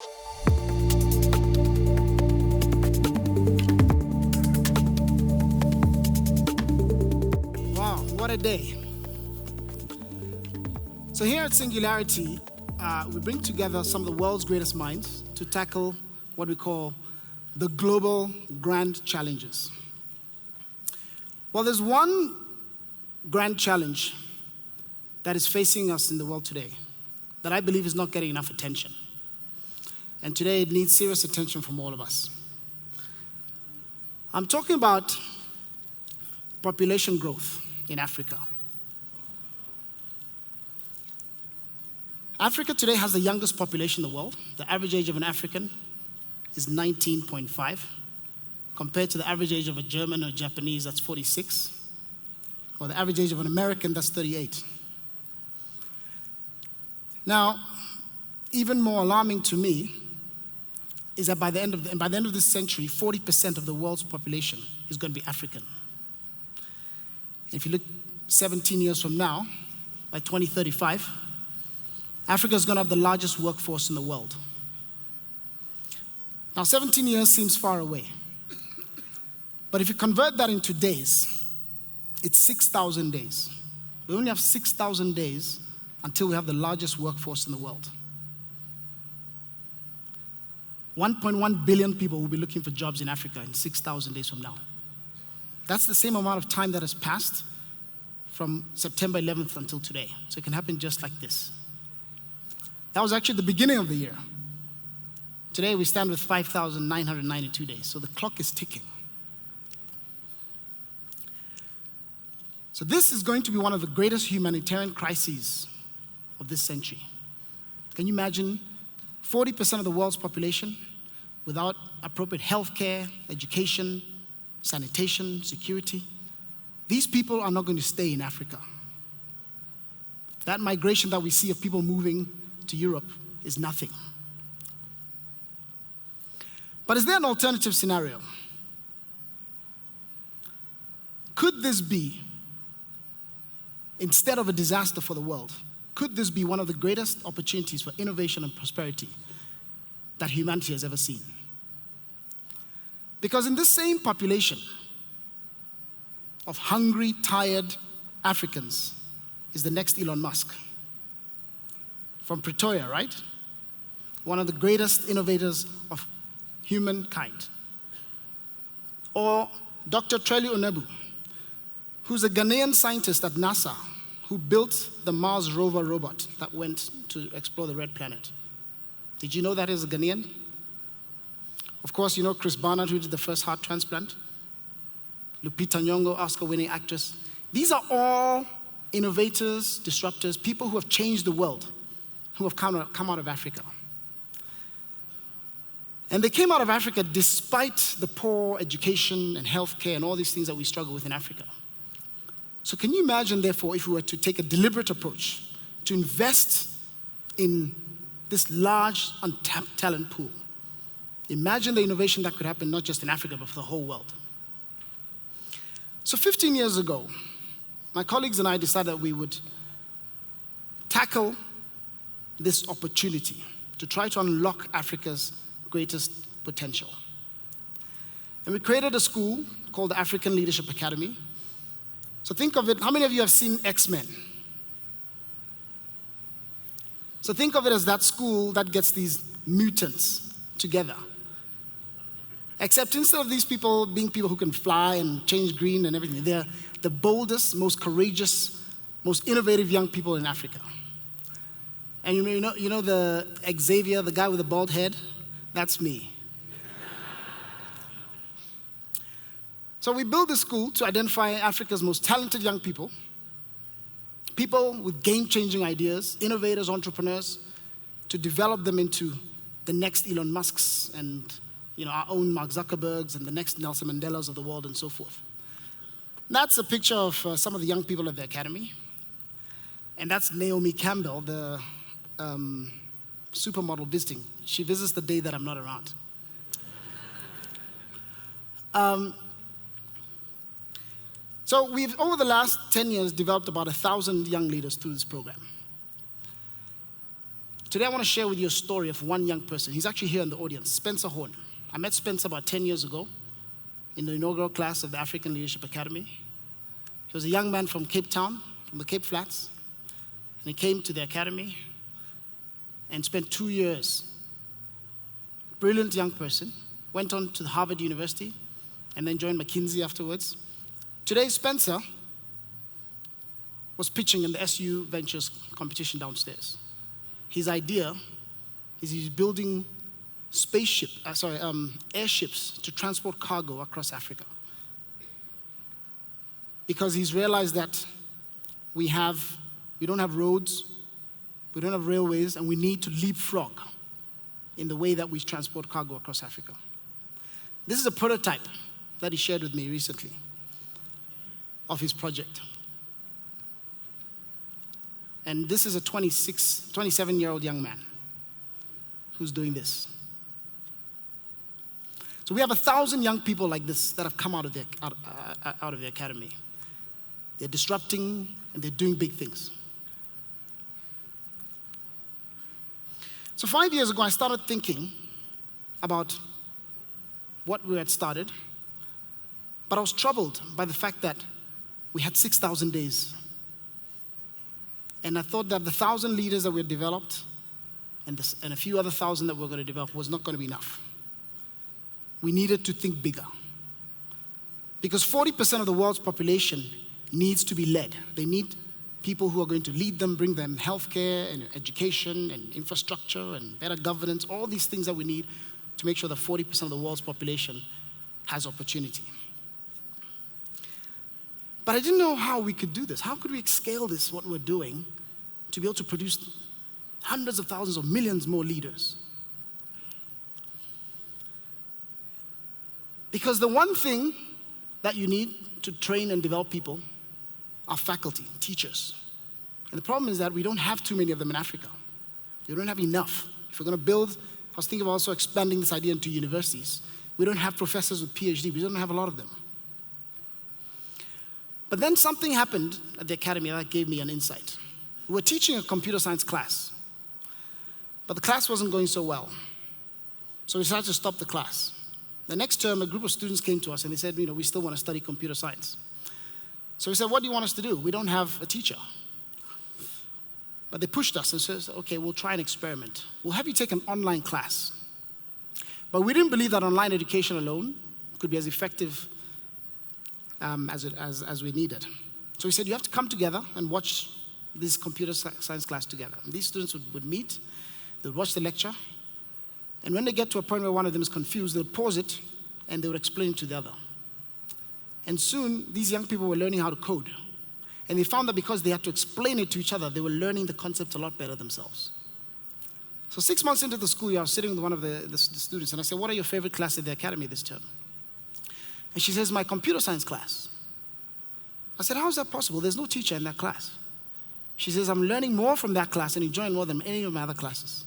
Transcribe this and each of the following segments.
Wow, what a day. So here at Singularity, we bring together some of the world's greatest minds to tackle what we call the global grand challenges. Well, there's one grand challenge that is facing us in the world today that I believe is not getting enough attention. And today it needs serious attention from all of us. I'm talking about population growth in Africa. Africa today has the youngest population in the world. The average age of an African is 19.5, compared to the average age of a German or Japanese, that's 46, or the average age of an American, that's 38. Now, even more alarming to me is that by the end of this century, 40% of the world's population is going to be African. If you look 17 years from now, by 2035, Africa is going to have the largest workforce in the world. Now, 17 years seems far away. But if you convert that into days, it's 6,000 days. We only have 6,000 days until we have the largest workforce in the world. 1.1 billion people will be looking for jobs in Africa in 6,000 days from now. That's the same amount of time that has passed from September 11th until today. So it can happen just like this. That was actually the beginning of the year. Today we stand with 5,992 days, so the clock is ticking. So this is going to be one of the greatest humanitarian crises of this century. Can you imagine 40% of the world's population without appropriate healthcare, education, sanitation, security? These people are not going to stay in Africa. That migration that we see of people moving to Europe is nothing. But is there an alternative scenario? Could this be, instead of a disaster for the world, could this be one of the greatest opportunities for innovation and prosperity that humanity has ever seen? Because in this same population of hungry, tired Africans is the next Elon Musk. From Pretoria, right? One of the greatest innovators of humankind. Or Dr. Trelu Onebu, who's a Ghanaian scientist at NASA who built the Mars rover robot that went to explore the red planet. Did you know that is a Ghanaian? Of course, you know Chris Barnard, who did the first heart transplant. Lupita Nyong'o, Oscar-winning actress. These are all innovators, disruptors, people who have changed the world, who have come out of Africa. And they came out of Africa despite the poor education and healthcare and all these things that we struggle with in Africa. So can you imagine, therefore, if we were to take a deliberate approach to invest in this large, untapped talent pool? Imagine the innovation that could happen not just in Africa, but for the whole world. So 15 years ago, my colleagues and I decided that we would tackle this opportunity to try to unlock Africa's greatest potential. And we created a school called the African Leadership Academy. So think of it, how many of you have seen X-Men? So think of it as that school that gets these mutants together. Except instead of these people being people who can fly and change green and everything, they're the boldest, most courageous, most innovative young people in Africa. And you know the Xavier, the guy with the bald head? That's me. So we built this school to identify Africa's most talented young people, people with game-changing ideas, innovators, entrepreneurs, to develop them into the next Elon Musks and our own Mark Zuckerbergs and the next Nelson Mandelas of the world and so forth. That's a picture of some of the young people at the academy. And that's Naomi Campbell, the supermodel visiting. She visits the day that I'm not around. So we've, over the last 10 years, developed about 1,000 young leaders through this program. Today I want to share with you a story of one young person. He's actually here in the audience, Spencer Horn. I met Spencer about 10 years ago in the inaugural class of the African Leadership Academy. He was a young man from Cape Town, from the Cape Flats, and he came to the academy and spent 2 years. Brilliant young person, went on to Harvard University and then joined McKinsey afterwards. Today, Spencer was pitching in the SU Ventures competition downstairs. His idea is he's building airships to transport cargo across Africa. Because he's realized that we don't have roads, we don't have railways, and we need to leapfrog in the way that we transport cargo across Africa. This is a prototype that he shared with me recently of his project. And this is a 27-year-old young man who's doing this. So we have 1,000 young people like this that have come out of the academy. They're disrupting and they're doing big things. So 5 years ago, I started thinking about what we had started, but I was troubled by the fact that we had 6,000 days. And I thought that the 1,000 leaders that we had developed and a few other 1,000 that we were going to develop was not going to be enough. We needed to think bigger. Because 40% of the world's population needs to be led. They need people who are going to lead them, bring them healthcare and education and infrastructure and better governance, all these things that we need to make sure that 40% of the world's population has opportunity. But I didn't know how we could do this. How could we scale this, what we're doing, to be able to produce hundreds of thousands or millions more leaders? Because the one thing that you need to train and develop people are faculty, teachers. And the problem is that we don't have too many of them in Africa. We don't have enough. If we're going to build, I was thinking of also expanding this idea into universities. We don't have professors with PhD. We don't have a lot of them. But then something happened at the academy that gave me an insight. We were teaching a computer science class, but the class wasn't going so well. So we decided to stop the class. The next term, a group of students came to us and they said, we still want to study computer science. So we said, what do you want us to do? We don't have a teacher. But they pushed us and said, okay, we'll try an experiment. We'll have you take an online class. But we didn't believe that online education alone could be as effective as we needed. So we said, you have to come together and watch this computer science class together. And these students would meet, they would watch the lecture, and when they get to a point where one of them is confused, they would pause it and they would explain it to the other. And soon, these young people were learning how to code. And they found that because they had to explain it to each other, they were learning the concept a lot better themselves. So 6 months into the school year, I was sitting with one of the students, and I said, what are your favorite classes at the academy this term? And she says, my computer science class. I said, how is that possible? There's no teacher in that class. She says, I'm learning more from that class and enjoying more than any of my other classes.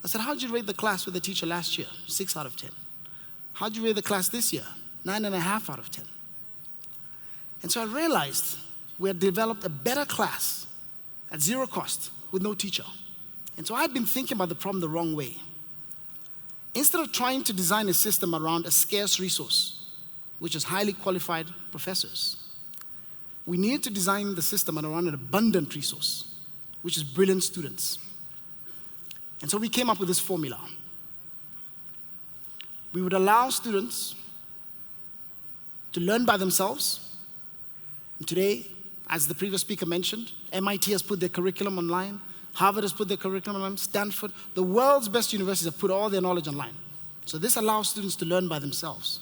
I said, how did you rate the class with the teacher last year? 6 out of 10. How did you rate the class this year? 9.5 out of 10. And so I realized we had developed a better class at zero cost with no teacher. And so I had been thinking about the problem the wrong way. Instead of trying to design a system around a scarce resource, which is highly qualified professors, we needed to design the system around an abundant resource, which is brilliant students. And so we came up with this formula. We would allow students to learn by themselves. And today, as the previous speaker mentioned, MIT has put their curriculum online, Harvard has put their curriculum online, Stanford, the world's best universities have put all their knowledge online. So this allows students to learn by themselves.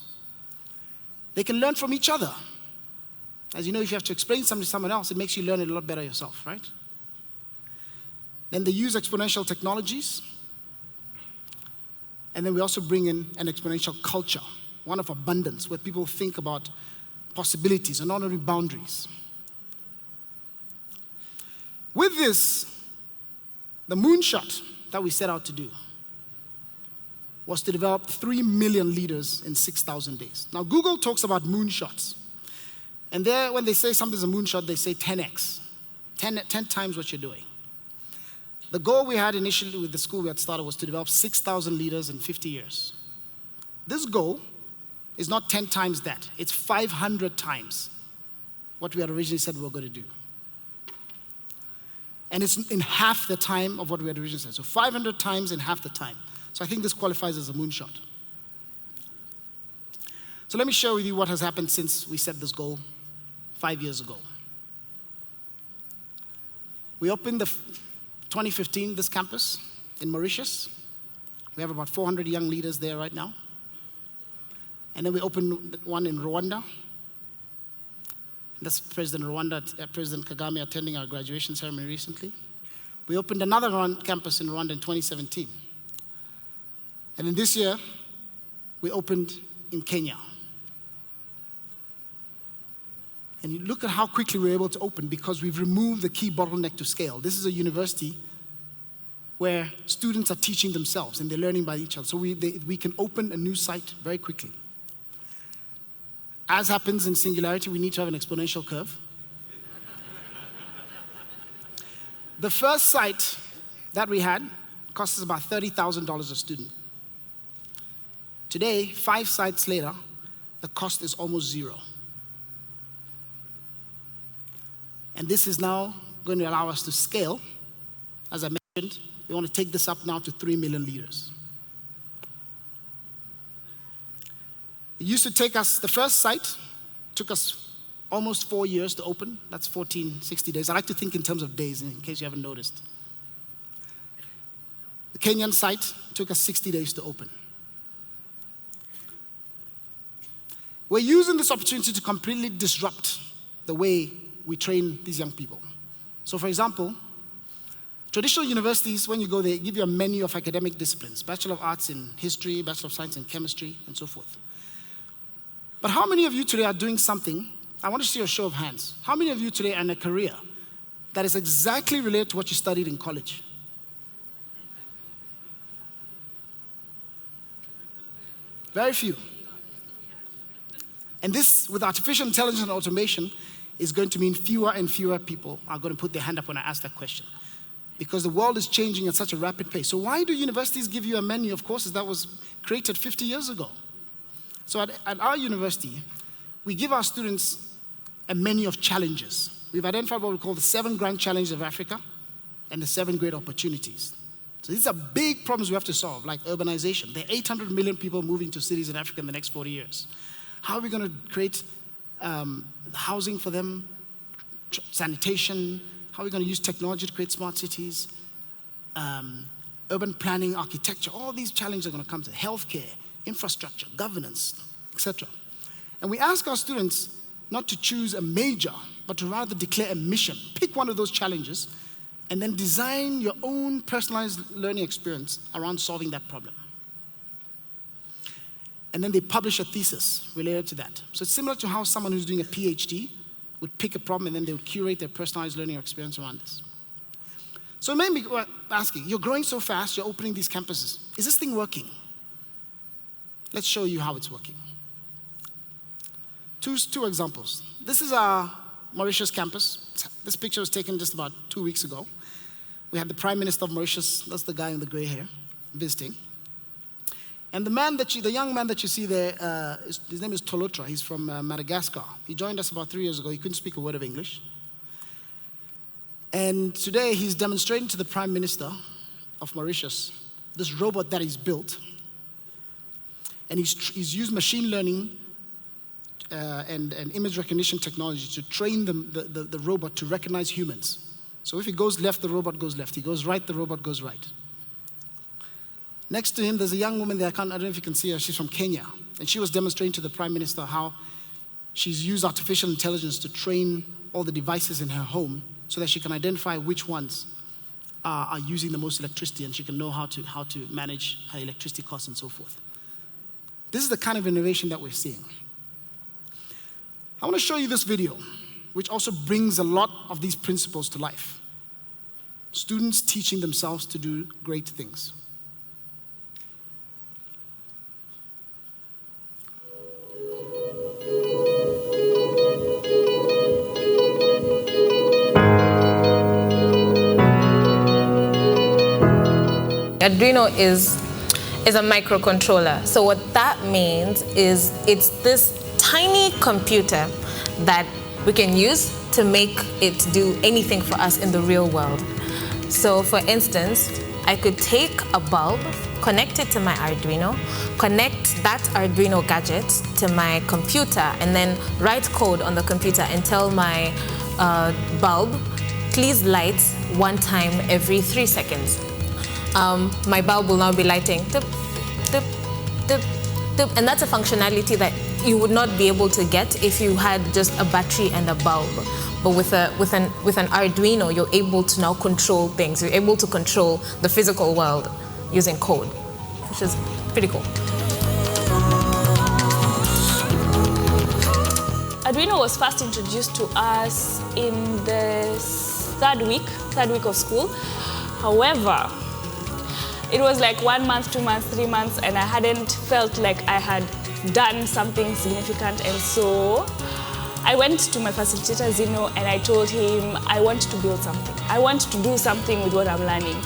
They can learn from each other. As you know, if you have to explain something to someone else, it makes you learn it a lot better yourself, right? Then they use exponential technologies. And then we also bring in an exponential culture, one of abundance, where people think about possibilities and not only boundaries. With this, the moonshot that we set out to do was to develop 3 million leaders in 6,000 days. Now, Google talks about moonshots. And there, when they say something's a moonshot, they say 10x, 10 times what you're doing. The goal we had initially with the school we had started was to develop 6,000 leaders in 50 years. This goal is not 10 times that. It's 500 times what we had originally said we were going to do. And it's in half the time of what we had originally said. So 500 times in half the time. So I think this qualifies as a moonshot. So let me share with you what has happened since we set this goal 5 years ago. We opened 2015, this campus in Mauritius. We have about 400 young leaders there right now. And then we opened one in Rwanda. That's President Kagame attending our graduation ceremony recently. We opened another campus in Rwanda in 2017. And then this year, we opened in Kenya. And you look at how quickly we were able to open because we've removed the key bottleneck to scale. This is a university where students are teaching themselves and they're learning by each other. So we can open a new site very quickly. As happens in Singularity, we need to have an exponential curve. The first site that we had cost us about $30,000 a student. Today, 5 sites later, the cost is almost zero. And this is now going to allow us to scale. As I mentioned, we want to take this up now to 3 million leaders. It used to take us, the first site took us almost 4 years to open. That's 60 days. I like to think in terms of days, in case you haven't noticed. The Kenyan site took us 60 days to open. We're using this opportunity to completely disrupt the way we train these young people. So for example, traditional universities, when you go there, give you a menu of academic disciplines, Bachelor of Arts in History, Bachelor of Science in Chemistry, and so forth. But how many of you today are doing something, I want to see a show of hands. How many of you today are in a career that is exactly related to what you studied in college? Very few. And this, with artificial intelligence and automation, is going to mean fewer and fewer people are going to put their hand up when I ask that question. Because the world is changing at such a rapid pace. So why do universities give you a menu of courses that was created 50 years ago? So at our university, we give our students a menu of challenges. We've identified what we call the 7 grand challenges of Africa and the 7 great opportunities. So these are big problems we have to solve, like urbanization. There are 800 million people moving to cities in Africa in the next 40 years. How are we going to create housing for them, sanitation? How are we going to use technology to create smart cities? Urban planning, architecture, all these challenges are going to come to healthcare, infrastructure, governance, etc. And we ask our students not to choose a major, but to rather declare a mission. Pick one of those challenges, and then design your own personalized learning experience around solving that problem. And then they publish a thesis related to that. So it's similar to how someone who's doing a PhD would pick a problem and then they would curate their personalized learning experience around this. So maybe we're asking, you're growing so fast, you're opening these campuses. Is this thing working? Let's show you how it's working. Two examples. This is our Mauritius campus. This picture was taken just about 2 weeks ago. We had the Prime Minister of Mauritius, that's the guy in the gray hair, visiting. And the young man that you see there, his name is Tolotra. He's from Madagascar. He joined us about 3 years ago. He couldn't speak a word of English. And today he's demonstrating to the Prime Minister of Mauritius this robot that he's built. And he's used machine learning and image recognition technology to train the robot to recognize humans. So if he goes left, the robot goes left. He goes right, the robot goes right. Next to him, there's a young woman there. I don't know if you can see her. She's from Kenya. And she was demonstrating to the Prime Minister how she's used artificial intelligence to train all the devices in her home so that she can identify which ones are using the most electricity, and she can know how to manage her electricity costs and so forth. This is the kind of innovation that we're seeing. I want to show you this video, which also brings a lot of these principles to life. Students teaching themselves to do great things. Arduino is a microcontroller. So what that means is it's this tiny computer that we can use to make it do anything for us in the real world. So for instance, I could take a bulb, connect it to my Arduino, connect that Arduino gadget to my computer, and then write code on the computer and tell my bulb, please light one time every 3 seconds. My bulb will now be lighting, dip, dip, dip, dip, and that's a functionality that you would not be able to get if you had just a battery and a bulb. But with an Arduino, you're able to now control things. You're able to control the physical world using code, which is pretty cool. Arduino was first introduced to us in the third week of school. However, it was like 1 month, 2 months, 3 months, and I hadn't felt like I had done something significant. And so I went to my facilitator, Zino, and I told him I want to build something. I want to do something with what I'm learning.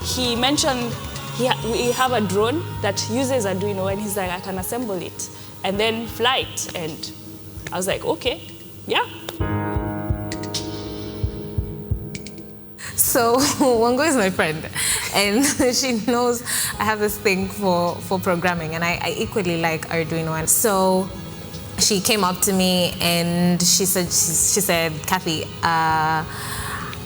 He mentioned we have a drone that uses Arduino, and he's like, I can assemble it and then fly it. And I was like, okay, yeah. So Wango is my friend, and she knows I have this thing for programming, and I equally like Arduino. And so she came up to me and she said, Kathy,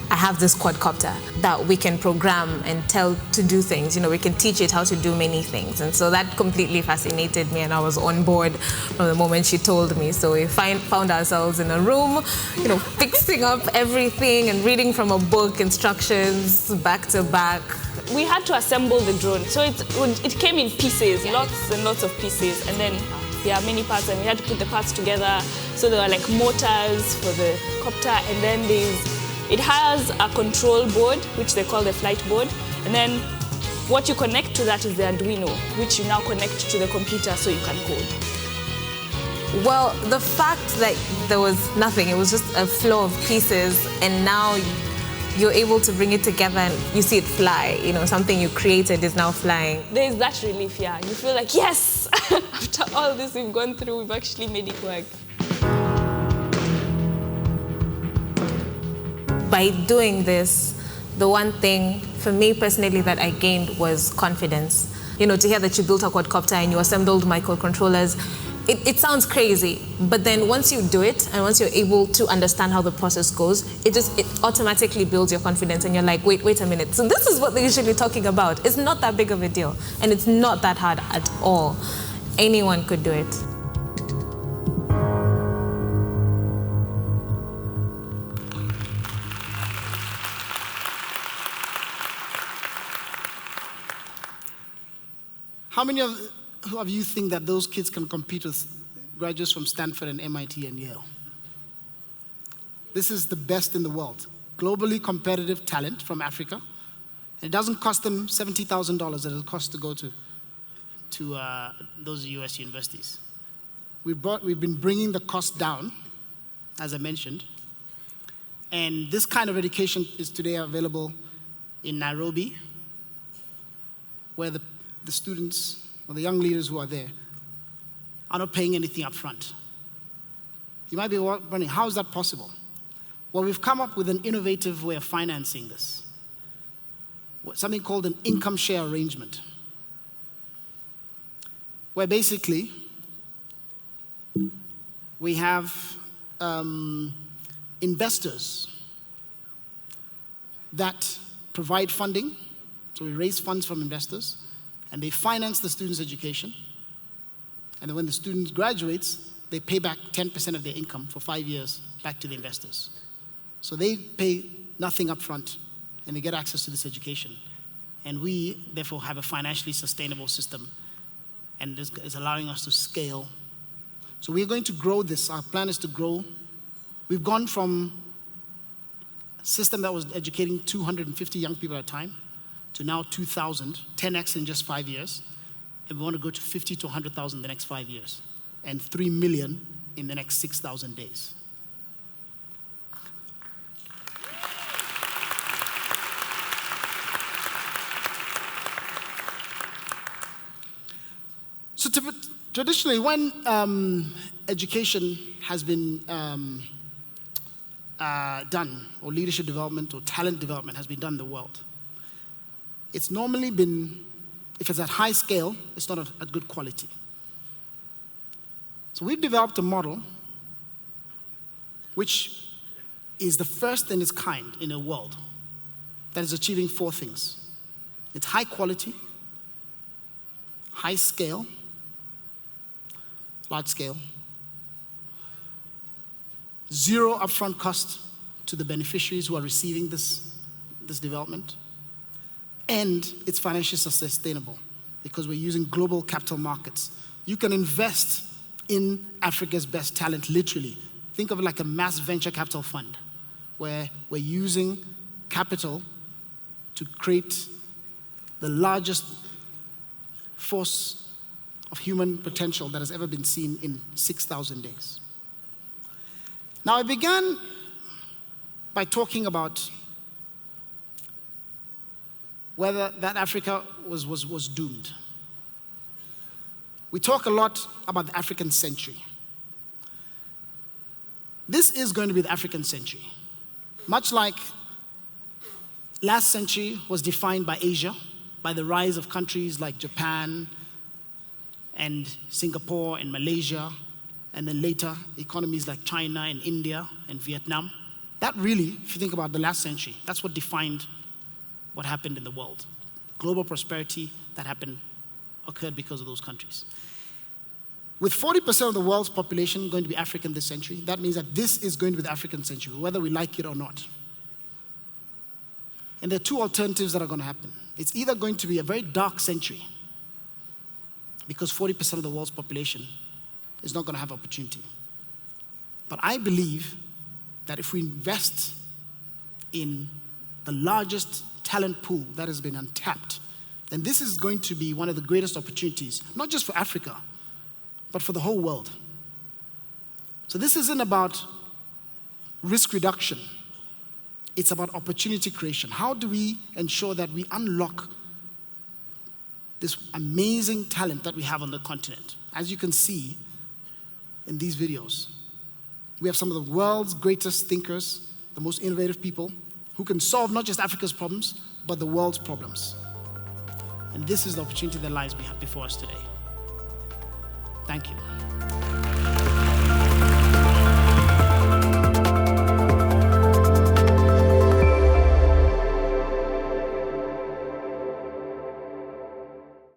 I have this quadcopter that we can program and tell to do things. You know, we can teach it how to do many things. And so that completely fascinated me, and I was on board from the moment she told me. So we found ourselves in a room, you know, fixing up everything and reading from a book, instructions back to back. We had to assemble the drone. So it came in pieces, lots and lots of pieces. And then there are many parts, and we had to put the parts together. So there were like motors for the copter, and then it has a control board, which they call the flight board. And then what you connect to that is the Arduino, which you now connect to the computer so you can code. Well, the fact that there was nothing, it was just a flow of pieces, and now you're able to bring it together and you see it fly. You know, something you created is now flying. There's that relief, yeah. You feel like, yes, after all this we've gone through, we've actually made it work. By doing this, the one thing for me personally that I gained was confidence. You know, to hear that you built a quadcopter and you assembled microcontrollers, it sounds crazy, but then once you do it and once you're able to understand how the process goes, it automatically builds your confidence, and you're like, wait a minute, so this is what they're usually talking about. It's not that big of a deal, and it's not that hard at all. Anyone could do it. How many of you think that those kids can compete with graduates from Stanford and MIT and Yale? This is the best in the world. Globally competitive talent from Africa. It doesn't cost them $70,000 that it costs to go to those US universities. We've been bringing the cost down, as I mentioned. And this kind of education is today available in Nairobi, where the students, or the young leaders who are there, are not paying anything up front. You might be wondering, how is that possible? Well, we've come up with an innovative way of financing this. Something called an income share arrangement, where basically we have investors that provide funding. So we raise funds from investors, and they finance the student's education. And then when the student graduates, they pay back 10% of their income for 5 years back to the investors. So they pay nothing up front, and they get access to this education. And we, therefore, have a financially sustainable system, and this is allowing us to scale. So we're going to grow this. Our plan is to grow. We've gone from a system that was educating 250 young people at a time to now 2,000, 10x in just 5 years. And we want to go to 50 to 100,000 in the next 5 years, and 3 million in the next 6,000 days. So traditionally, when education has been done, or leadership development or talent development has been done in the world, it's normally been, if it's at high scale, it's not at good quality. So we've developed a model which is the first in its kind in the world that is achieving 4 things. It's high quality, high scale, large scale, 0 upfront cost to the beneficiaries who are receiving this development, and it's financially sustainable because we're using global capital markets. You can invest in Africa's best talent, literally. Think of it like a mass venture capital fund, where we're using capital to create the largest force of human potential that has ever been seen in 6,000 days. Now, I began by talking about whether that Africa was doomed. We talk a lot about the African century. This is going to be the African century. Much like last century was defined by Asia, by the rise of countries like Japan and Singapore and Malaysia, and then later economies like China and India and Vietnam. That really, if you think about the last century, that's what defined what happened in the world. Global prosperity that occurred because of those countries. With 40% of the world's population going to be African this century, that means that this is going to be the African century, whether we like it or not. And there are 2 alternatives that are going to happen. It's either going to be a very dark century, because 40% of the world's population is not going to have opportunity. But I believe that if we invest in the largest talent pool that has been untapped, then this is going to be one of the greatest opportunities, not just for Africa, but for the whole world. So this isn't about risk reduction. It's about opportunity creation. How do we ensure that we unlock this amazing talent that we have on the continent? As you can see in these videos, we have some of the world's greatest thinkers, the most innovative people, who can solve not just Africa's problems, but the world's problems. And this is the opportunity that lies before us today. Thank you.